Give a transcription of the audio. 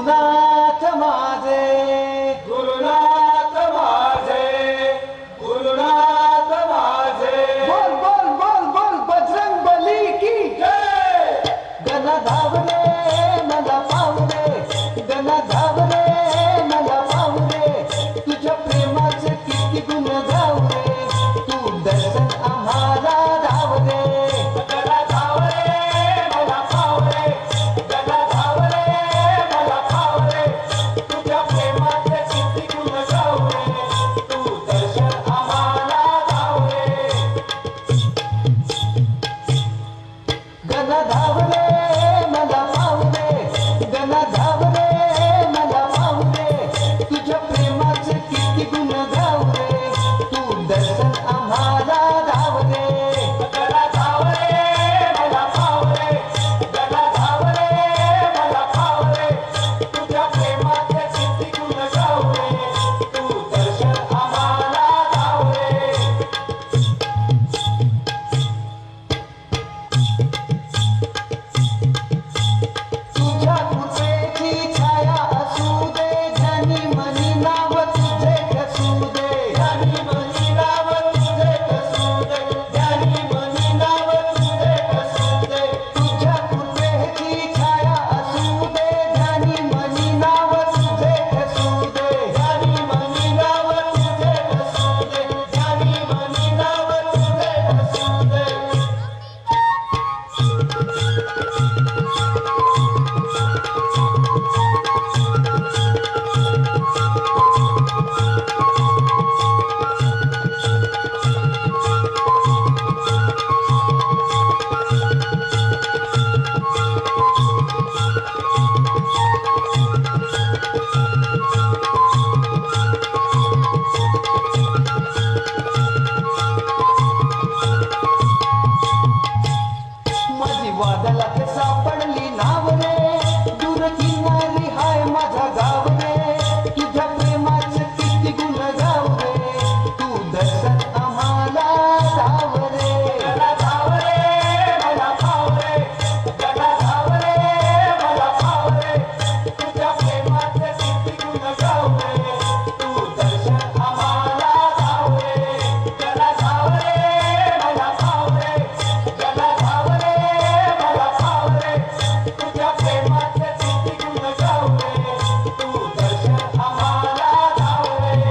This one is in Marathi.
गुरुनाथ माझे, गुरुनाथ माझे, गुरुनाथ माझे. बोल बोल बोल बोल बजरंग बली की जय. गण धावले मला पावले, गण धावले मला पावले, तुझ्या प्रेमाचे किती गुण गावले, तू दर्शन आम्हाला धावले. गणा धावले मला पावले, गणा धावले मला पावले, तुझ्या प्रेमाचे किती गुण गावले, तू दर्शन आम्हाला धावले. गण धावले मला पावले, गण धावले मला पावले, तुझ्या प्रेमाचे किती गुण गावले, तू दर्शन आम्हाला धावले. गणा धावले मला पावले, गणा धावले मला पावले, तुझ्या प्रेमाचे किती गुण गावले, तू दर्शन आम्हाला धावले. तुझ्या कृपेची छाया असू दे, ध्यानी मनी नाव तुझे कसू दे, ध्यानी मनी नाव तुझे कसू दे, ध्यानी मनी नाव तुझे कसू दे. तुझ्या कृपेची छाया असू दे, ध्यानी मनी नाव तुझे कसू दे. ध्यानी मनी नाव तुझे कसू दे, ध्यानी मनी नाव तुझे कसू दे. माझी वादळात सापडली नाव रे, दूर किनारी हाय माझा गाव रे, तुझ्या प्रेमाचे किती गुण गाव रे, तू दर्शन आम्हाला धाव रे. गणा धावले मला पावले, गणा धावले मला पावले, तुझ्या प्रेमाचे किती गुण गावले, तू दर्शन आम्हाला धावले. गणा धावले मला पावले, गणा धावले मला पावले, तुझ्या प्रेमाचे किती गुण गावले, तू दर्शन आम्हाला धावले.